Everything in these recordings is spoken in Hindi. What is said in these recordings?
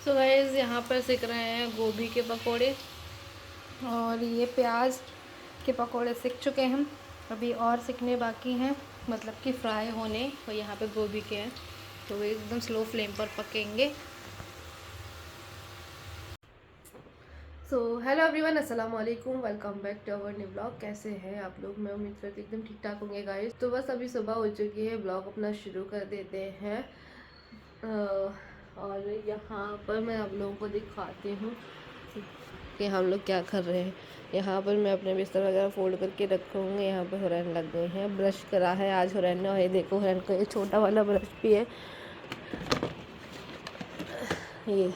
सो गाइस यहाँ पर सीख रहे हैं गोभी के पकोड़े और ये प्याज के पकोड़े सीख चुके हैं। अभी और सीखने बाकी हैं, मतलब कि फ्राई होने, और यहाँ पे गोभी के हैं तो वो एकदम स्लो फ्लेम पर पकेंगे। सो हेलो एवरीवन, अस्सलाम वालेकुम, welcome back to our new blog. कैसे हैं आप लोग? मैं उम्मीद करती एकदम ठीक ठाक होंगे गाइस। तो बस अभी सुबह हो चुकी है, ब्लॉग अपना शुरू कर देते हैं। और यहाँ पर मैं आप लोगों को दिखाती हूँ कि हम लोग क्या कर रहे हैं। यहाँ पर मैं अपने बिस्तर वगैरह फोल्ड करके रखूँगी। यहाँ पर हुरैन लग गए हैं, ब्रश करा है आज हुरैन ने। और ये देखो हुरैन का ये छोटा वाला ब्रश भी है ये,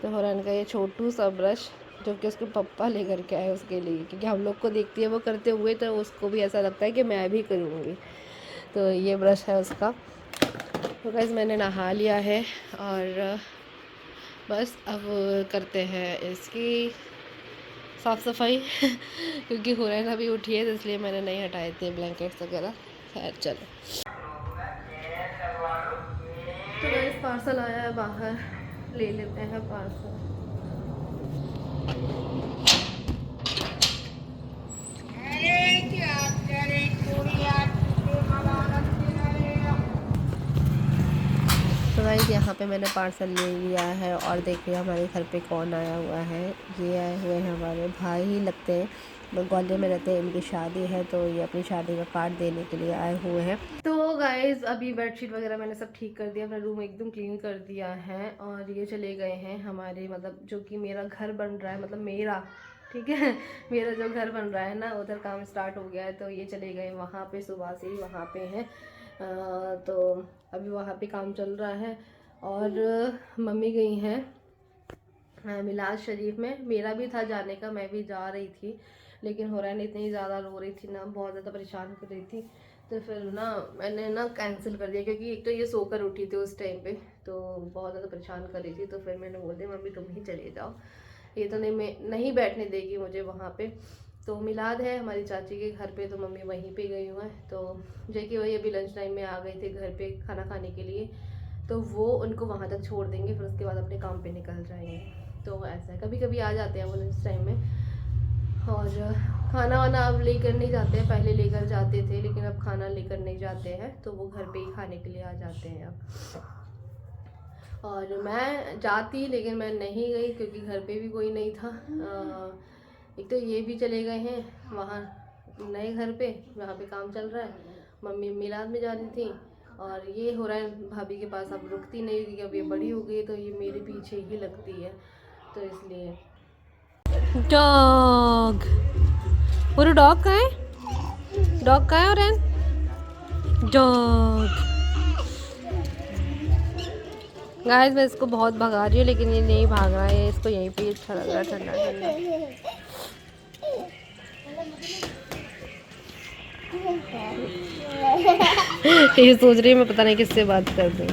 तो हुरैन का ये छोटू सा ब्रश जो कि उसके पप्पा लेकर के आए उसके लिए, क्योंकि हम लोग को देखती है वो करते हुए तो उसको भी ऐसा लगता है कि मैं भी करूँगी। तो ये ब्रश है उसका। तो गाइस मैंने नहा लिया है और बस अब करते हैं इसकी साफ़ सफाई क्योंकि हुरैन अभी उठी है तो इसलिए मैंने नहीं हटाए थे ब्लैंकेट्स वगैरह। खैर चलो। तो गाइस पार्सल आया है, बाहर ले लेते हैं पार्सल। तो गाइस यहाँ पे मैंने पार्सल ले लिया है और देखिए हमारे घर पे कौन आया हुआ है। ये आए हुए हैं हमारे भाई ही लगते हैं, वो ग्वालियर में रहते हैं, इनकी शादी है तो ये अपनी शादी का कार्ड देने के लिए आए हुए हैं। तो गाइस अभी बेडशीट वगैरह मैंने सब ठीक कर दिया, अपना रूम एकदम क्लीन कर दिया है और ये चले गए हैं हमारे, मतलब जो कि मेरा घर बन रहा है, मतलब मेरा, ठीक है मेरा जो घर बन रहा है ना, उधर काम स्टार्ट हो गया है तो ये चले गए वहाँ पे, सुबह से ही वहाँ पे हैं। तो अभी वहाँ पे काम चल रहा है और मम्मी गई हैं मिलाद शरीफ में। मेरा भी था जाने का, मैं भी जा रही थी, लेकिन हुरैन इतनी ज़्यादा रो रही थी ना, बहुत ज़्यादा परेशान कर रही थी, तो फिर ना मैंने ना कैंसिल कर दिया, क्योंकि एक तो ये सोकर उठी थी उस टाइम पे तो बहुत ज़्यादा परेशान कर रही थी। तो फिर मैंने बोल दिया मम्मी तुम ही चले जाओ, ये तो नहीं बैठने देगी मुझे वहाँ पे। तो मिलाद है हमारी चाची के घर पे, तो मम्मी वहीं पे गई हुआ है। तो जो कि वही अभी लंच टाइम में आ गए थे घर पे खाना खाने के लिए, तो वो उनको वहाँ तक छोड़ देंगे, फिर उसके बाद अपने काम पे निकल जाएंगे। तो ऐसा है, कभी कभी आ जाते हैं वो लंच टाइम में। और खाना वाना अब लेकर नहीं जाते हैं, पहले लेकर जाते थे लेकिन अब खाना लेकर नहीं जाते हैं, तो वो घर पे ही खाने के लिए आ जाते हैं अब। और मैं जाती लेकिन मैं नहीं गई क्योंकि घर पे भी कोई नहीं था। एक तो ये भी चले गए हैं वहाँ नए घर पे, वहाँ पे काम चल रहा है। मम्मी मिलाद में जा रही थी और ये हो रहा है भाभी के पास, अब रुकती नहीं क्योंकि अब ये बड़ी हो गई तो ये मेरे पीछे ही लगती है, तो इसलिए। डॉग, और डॉग कहाँ है? डॉग कहाँ है? और डॉग गाइस मैं इसको बहुत भगा रही हूँ लेकिन ये नहीं भाग रहा है, इसको यहीं पे अच्छा लग रहा है, ठंडा ठंडा। ये सोच रही है मैं पता नहीं किससे बात कर दूँ।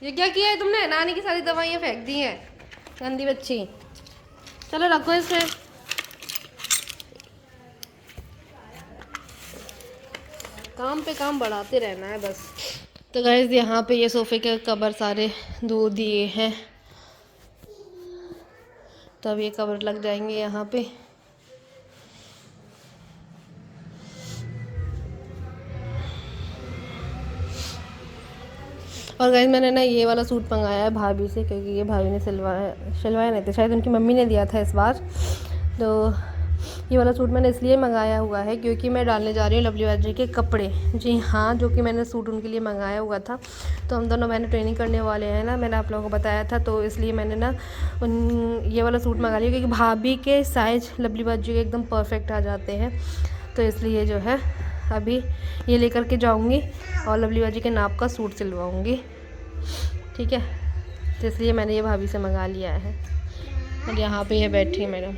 ये क्या किया है तुमने? नानी की सारी दवाइयाँ फेंक दी हैं, गंदी बच्ची। चलो रखो इसे। काम पे काम बढ़ाते रहना है बस। तो गाइस यहाँ पे ये सोफ़े के कवर सारे धो दिए हैं, तो अब ये कवर लग जाएंगे यहाँ पे। और गाइस मैंने ना ये वाला सूट मंगाया है भाभी से, क्योंकि ये भाभी ने सिलवाया नहीं था, शायद उनकी मम्मी ने दिया था इस बार। तो ये वाला सूट मैंने इसलिए मंगाया हुआ है क्योंकि मैं डालने जा रही हूँ लवली बाजी के कपड़े। जी हाँ, जो कि मैंने सूट उनके लिए मंगाया हुआ था। तो हम दोनों मैंने ट्रेनिंग करने वाले हैं ना, मैंने आप लोगों को बताया था, तो इसलिए मैंने ना ये वाला सूट मंगा लिया क्योंकि भाभी के साइज लवली बाजी के एकदम परफेक्ट आ जाते हैं। तो इसलिए जो है अभी ये लेकर के जाऊँगी और लवली बाजी के नाप का सूट सिलवाऊँगी, ठीक है। तो इसलिए मैंने ये भाभी से मंगा लिया है। और यहाँ पे ये बैठी है मैडम।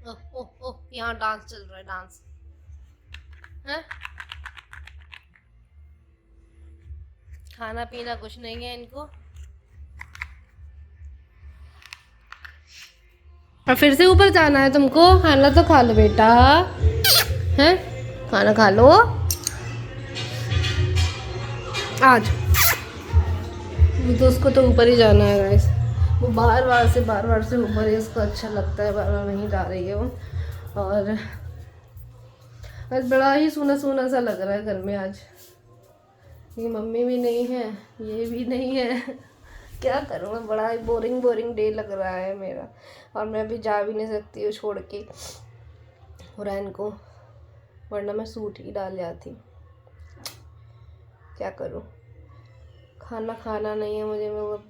ओह ओह ओह, यहाँ डांस चल रहा है, डांस है। खाना पीना कुछ नहीं है इनको। और फिर से ऊपर जाना है तुमको? खाना तो खा लो बेटा, हैं? खाना खा लो आज। तो उसको तो ऊपर ही जाना है गाइस, वो बार बार से ऊपर ही उसको अच्छा लगता है, बार बार नहीं जा रही है वो। और आज बड़ा ही सूना सूना सा लग रहा है घर में आज, ये मम्मी भी नहीं है, ये भी नहीं है। क्या करूँ मैं, बड़ा ही बोरिंग डे लग रहा है मेरा। और मैं अभी जा भी नहीं सकती हूँ छोड़ के हुरैन को, वरना मैं सूट ही डाल जाती। क्या करूँ, खाना खाना नहीं है मुझे, वो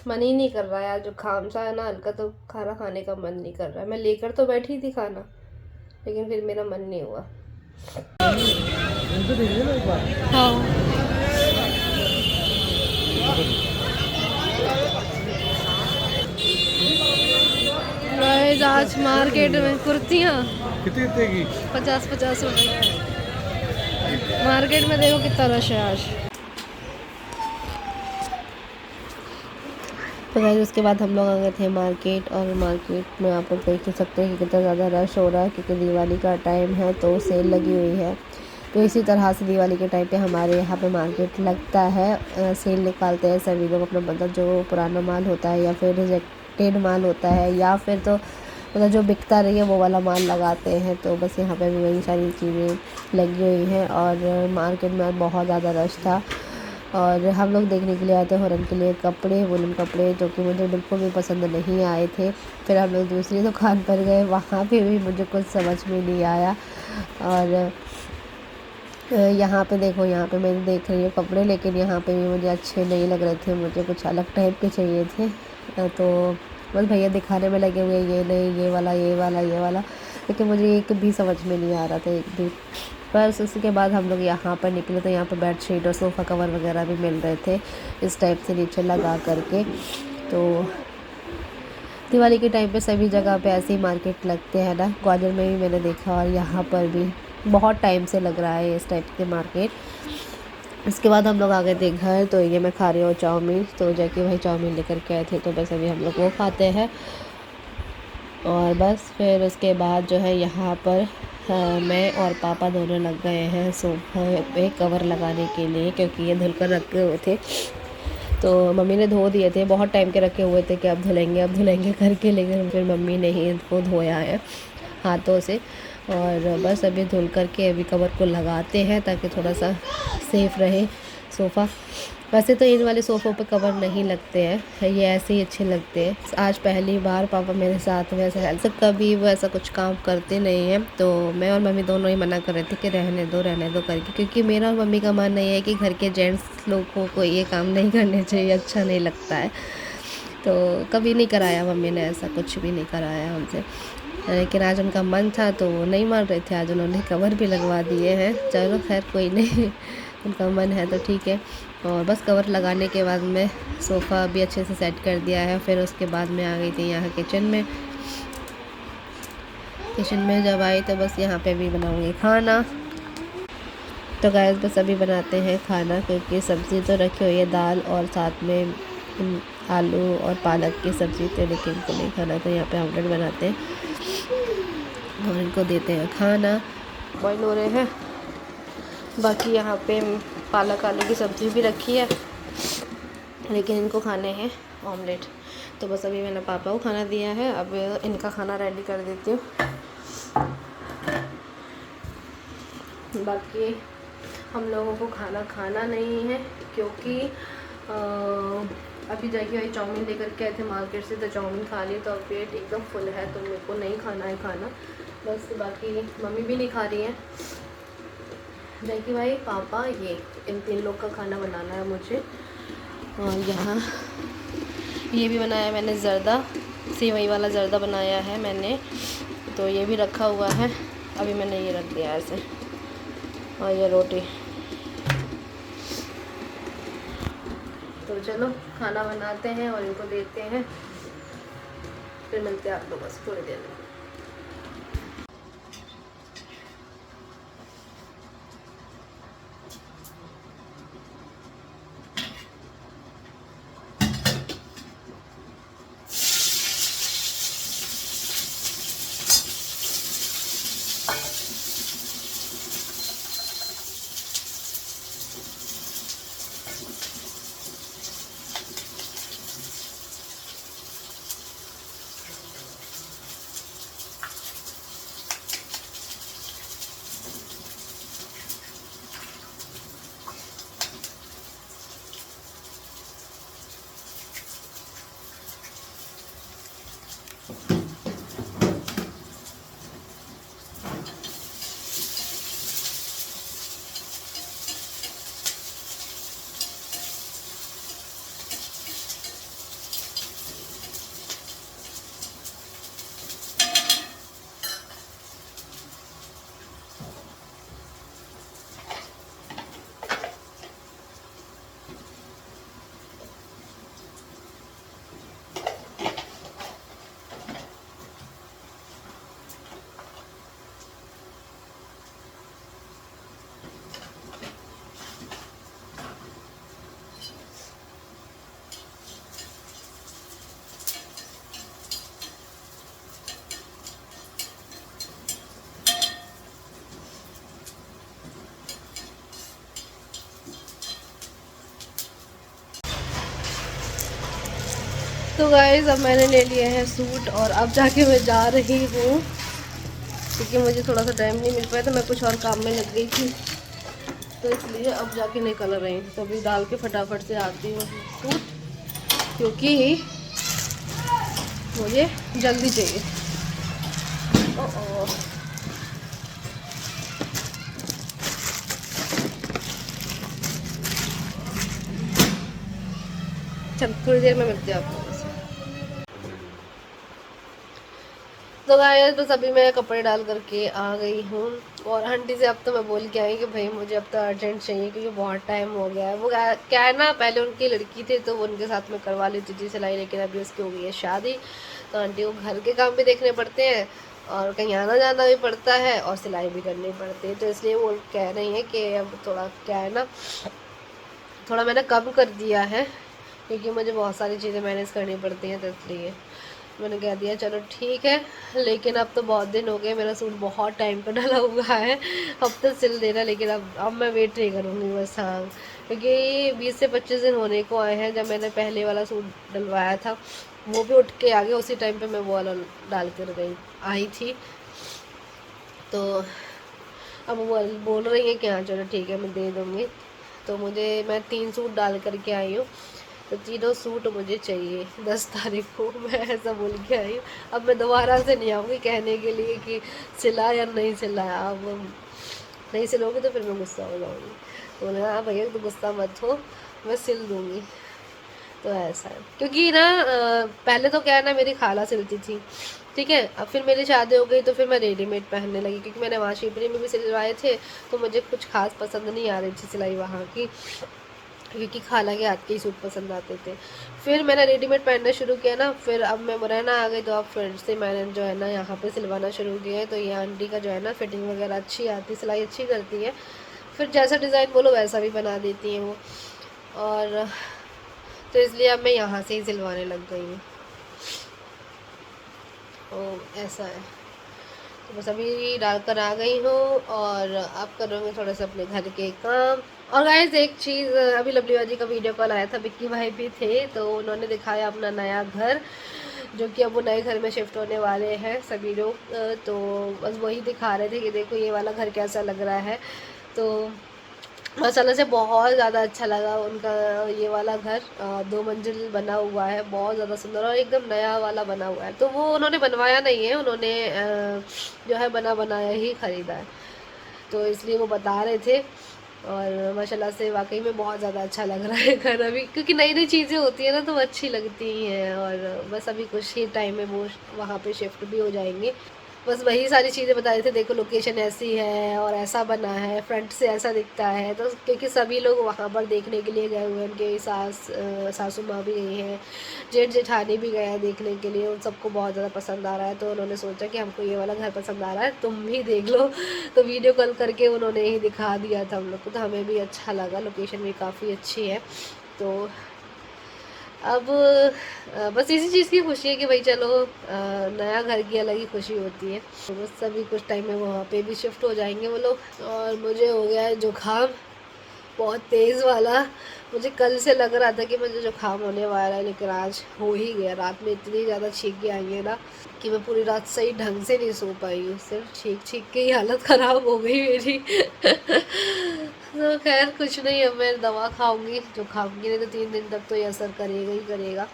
मन ही नहीं कर रहा है। आज जो खाम सा है ना हल्का, तो खाना खाने का मन नहीं कर रहा है। मैं लेकर तो बैठी थी खाना, लेकिन फिर मेरा मन नहीं हुआ। हाँ आज मार्केट में कुर्तियाँ कितने की 50-50 रुपए। मार्केट में देखो कितना रश है आज। तो गाइस उसके बाद हम लोग आ गए थे मार्केट, और मार्केट में आप लोग देख ही सकते हैं कि कितना ज़्यादा रश हो रहा है, क्योंकि दिवाली का टाइम है तो सेल लगी हुई है। तो इसी तरह से दिवाली के टाइम पे हमारे यहाँ पे मार्केट लगता है, सेल निकालते हैं सभी लोग अपना, मतलब जो पुराना माल होता है या फिर रिजेक्टेड माल होता है या फिर तो मतलब जो बिकता रही है वो वाला माल लगाते हैं। तो बस यहाँ पे भी वही सारी चीज़ें लगी हुई हैं, और मार्केट में बहुत ज़्यादा रश था। और हम लोग देखने के लिए आए थे हुरैन के लिए कपड़े, वुलन कपड़े, जो कि मुझे बिल्कुल भी पसंद नहीं आए थे। फिर हम लोग दूसरी दुकान पर गए, वहाँ पे भी मुझे कुछ समझ में नहीं आया। और यहाँ पे देखो, यहाँ पे मैं देख रही हूँ कपड़े, लेकिन यहाँ पे भी मुझे अच्छे नहीं लग रहे थे, मुझे कुछ अलग टाइप के चाहिए थे। तो बस भैया दिखाने में लगे हुए, ये नहीं, ये वाला, ये वाला, ये वाला, लेकिन मुझे एक भी समझ में नहीं आ रहा था, एक भी। बस उसके बाद हम लोग यहाँ पर निकले, तो यहाँ पर बेडशीट और सोफ़ा कवर वगैरह भी मिल रहे थे इस टाइप से नीचे लगा करके। तो दिवाली के टाइम पे सभी जगह पे ऐसे ही मार्केट लगते हैं ना, ग्वालियर में भी मैंने देखा, और यहाँ पर भी बहुत टाइम से लग रहा है इस टाइप के मार्केट। इसके बाद हम लोग आ गए थे घर, तो ये मैं खा रही हूँ चाउमीन, तो जैकी भाई चाउमीन लेकर के आए थे, तो बस अभी हम लोग वो खाते हैं। और बस फिर उसके बाद जो है यहाँ पर मैं और पापा दोनों लग गए हैं सोफा पे कवर लगाने के लिए, क्योंकि ये धुल कर रखे हुए थे। तो मम्मी ने धो दिए थे, बहुत टाइम के रखे हुए थे कि अब धुलेंगे करके, लेकिन फिर मम्मी ने ही इनको धोया है हाथों से। और बस अभी धुल करके अभी कवर को लगाते हैं, ताकि थोड़ा सा सेफ़ रहे सोफ़ा। वैसे तो इन वाले सोफ़ों पे कवर नहीं लगते हैं, ये ऐसे ही अच्छे लगते हैं। आज पहली बार पापा मेरे साथ में ऐसा कभी वो ऐसा कुछ काम करते नहीं हैं, तो मैं और मम्मी दोनों ही मना कर रहे थे कि रहने दो करके, क्योंकि मेरा और मम्मी का मानना ये है कि घर के जेंट्स लोगों को ये काम नहीं करने चाहिए, अच्छा नहीं लगता है। तो कभी नहीं कराया मम्मी ने, ऐसा कुछ भी नहीं कराया हमसे, लेकिन आज उनका मन था तो वो नहीं मान रहे थे, आज उन्होंने कवर भी लगवा दिए हैं। चलो खैर कोई नहीं, उनका मन है तो ठीक है। और बस कवर लगाने के बाद में सोफ़ा भी अच्छे से सेट कर दिया है। फिर उसके बाद में आ गई थी यहाँ किचन में जब आई तो बस यहाँ पे भी बनाऊँगी खाना। तो गाइस बस अभी बनाते हैं खाना, क्योंकि सब्ज़ी तो रखी हुई है, दाल और साथ में आलू और पालक की सब्ज़ी, तो लेकिन इनको नहीं खाना, तो यहाँ पे ऑमलेट बनाते हैं और इनको देते हैं खाना। बॉईल हो रहे हैं, बाकी यहाँ पे पालक आलू की सब्ज़ी भी रखी है, लेकिन इनको खाने हैं ऑमलेट। तो बस अभी मैंने पापा को खाना दिया है, अब इनका खाना रेडी कर देती हूँ। बाकी हम लोगों को खाना नहीं है, क्योंकि अभी जाके भाई चाउमीन लेकर के आए थे मार्केट से, तो चाउमीन खा ली, तो अब पेट एकदम फुल है, तो मेरे को नहीं खाना है खाना बस। बाकी मम्मी भी नहीं खा रही हैं, जैकी भाई, पापा, ये इन 3 लोग का खाना बनाना है मुझे। और यहाँ ये भी बनाया मैंने ज़र्दा, सेवई वाला ज़र्दा बनाया है मैंने, तो ये भी रखा हुआ है, अभी मैंने ये रख दिया ऐसे। और ये रोटी। तो चलो खाना बनाते हैं और इनको देते हैं, फिर मिलते हैं आप लोग बस थोड़ी देर में। तो गाइस अब मैंने ले लिए हैं सूट और अब जाके मैं जा रही हूँ, क्योंकि मुझे थोड़ा सा टाइम नहीं मिल पाया था, मैं कुछ और काम में लग गई थी, तो इसलिए अब जाके निकल रही हूँ। तो अभी डाल के फटाफट से आती हूँ सूट, क्योंकि मुझे जल्दी चाहिए। ओ चल थोड़ी देर में मिलते हैं आपको। तो गाइस बस अभी मैं कपड़े डाल करके आ गई हूँ, और आंटी से अब तो मैं बोल के आई कि भाई मुझे अब तो अर्जेंट चाहिए, क्योंकि बहुत टाइम हो गया है। वो क्या है ना, पहले उनकी लड़की थी तो वो उनके साथ में करवा लेती थी सिलाई, लेकिन अभी उसकी हो गई है शादी, तो आंटी को घर के काम भी देखने पड़ते हैं और कहीं आना जाना भी पड़ता है और सिलाई भी करनी पड़ती है, तो इसलिए वो कह रही हैं कि अब थोड़ा क्या है ना, थोड़ा मैंने कम कर दिया है, क्योंकि मुझे बहुत सारी चीज़ें मैनेज करनी पड़ती हैं, तो इसलिए मैंने कह दिया चलो ठीक है। लेकिन अब तो बहुत दिन हो गए, मेरा सूट बहुत टाइम का डला हुआ है, अब तो सिल देना, लेकिन अब मैं वेट नहीं करूँगी बस। हाँ, क्योंकि 20 से 25 दिन होने को आए हैं, जब मैंने पहले वाला सूट डलवाया था वो भी उठ के आ गया, उसी टाइम पे मैं वो वाला डाल कर गई आई थी, तो अब वो बोल रही है कि हाँ चलो ठीक है मैं दे दूँगी। तो मैं 3 सूट डाल करके आई हूँ, तो तीनों सूट मुझे चाहिए 10 तारीख को, मैं ऐसा बोल के आई हूँ। अब मैं दोबारा से नहीं आऊँगी कहने के लिए कि सिला या नहीं सिलाया, अब नहीं सिलोगी तो फिर मैं गुस्सा हो जाऊँगी। तो बोले हाँ भैया तो गुस्सा मत हो, मैं सिल दूँगी। तो ऐसा है, क्योंकि ना पहले तो क्या है ना, मेरी खाला सिलती थी, ठीक है, अब फिर मेरी शादी हो गई तो फिर मैं रेडीमेड पहनने लगी, क्योंकि मैंने वहाँ शिवपुरी में भी सिलवाए थे, तो मुझे कुछ खास पसंद नहीं आ रही थी सिलाई वहाँ की, क्योंकि खाला के हाथ के ही सूट पसंद आते थे। फिर मैंने रेडीमेड पहनना शुरू किया ना, फिर अब मैं मुरैना आ गई, तो अब फिर से मैंने जो है ना यहाँ पे सिलवाना शुरू किया है। तो ये आंटी का जो है ना फिटिंग वगैरह अच्छी आती, सिलाई अच्छी करती है, फिर जैसा डिज़ाइन बोलो वैसा भी बना देती हैं वो, और तो इसलिए अब मैं यहाँ से ही सिलवाने लग गई हूँ। तो ऐसा है, तो बस अभी डालकर आ गई हूँ, और अब करूँगी थोड़ा सा अपने घर के काम। और गाइस एक चीज़, अभी लवली बाजी का वीडियो कॉल आया था, विक्की भाई भी थे, तो उन्होंने दिखाया अपना नया घर, जो कि अब वो नए घर में शिफ्ट होने वाले हैं सभी लोग, तो बस वही दिखा रहे थे कि देखो ये वाला घर कैसा लग रहा है। तो माशाल्लाह से बहुत ज़्यादा अच्छा लगा उनका ये वाला घर, 2 मंजिल बना हुआ है, बहुत ज़्यादा सुंदर और एकदम नया वाला बना हुआ है। तो वो उन्होंने बनवाया नहीं है, उन्होंने जो है बना बनाया ही ख़रीदा है, तो इसलिए वो बता रहे थे। और माशाल्लाह से वाकई में बहुत ज़्यादा अच्छा लग रहा है घर अभी, क्योंकि नई नई चीज़ें होती हैं ना तो वो अच्छी लगती ही हैं, और बस अभी कुछ ही टाइम में वो वहाँ पे शिफ्ट भी हो जाएंगे। बस वही सारी चीज़ें बता रहे थे, देखो लोकेशन ऐसी है और ऐसा बना है, फ्रंट से ऐसा दिखता है, तो क्योंकि सभी लोग वहाँ पर देखने के लिए गए हुए हैं, उनके सासू माँ भी गई हैं, जेठ जेठानी भी गए हैं देखने के लिए, उन सबको बहुत ज़्यादा पसंद आ रहा है, तो उन्होंने सोचा कि हमको ये वाला घर पसंद आ रहा है, तुम भी देख लो। तो वीडियो कॉल करके उन्होंने ही दिखा दिया था हम लोग को, तो हमें भी अच्छा लगा, लोकेशन भी काफ़ी अच्छी है। तो अब बस इसी चीज़ की खुशी है कि भाई चलो नया घर की अलग ही खुशी होती है, तो बस सभी कुछ टाइम में वहाँ पे भी शिफ्ट हो जाएंगे वो लोग। और मुझे हो गया है जुकाम बहुत तेज़ वाला, मुझे कल से लग रहा था कि मुझे जुकाम होने वाला है, लेकिन आज हो ही गया। रात में इतनी ज़्यादा छींकें आई है ना कि मैं पूरी रात सही ढंग से नहीं सो पाई हूँ, सिर्फ छींक छींक के ही हालत ख़राब हो गई मेरी। तो खैर कुछ नहीं, अब मैं दवा खाऊंगी जुकाम की, नहीं तो 3 दिन तक तो ये असर करेगा ही करेगा।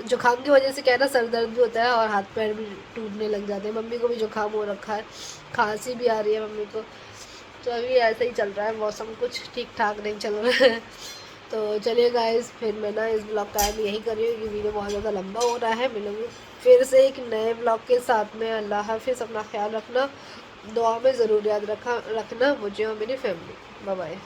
जुकाम की वजह से क्या है ना, सर दर्द भी होता है और हाथ पैर भी टूटने लग जाते हैं। मम्मी को भी जुकाम हो रखा है, खांसी भी आ रही है मम्मी को, तो अभी ऐसा ही चल रहा है, मौसम कुछ ठीक ठाक नहीं चल रहा है। तो चलिए गाइस, फिर मैं ना इस ब्लॉग का एंड यही कर रही हूँ कि वीडियो बहुत ज़्यादा लंबा हो रहा है। मिलूँगी फिर से एक नए ब्लॉग के साथ में। अल्लाह हाफिज़, अपना ख्याल रखना, दुआ में ज़रूर याद रखना मुझे और मेरी फैमिली। Bye bye.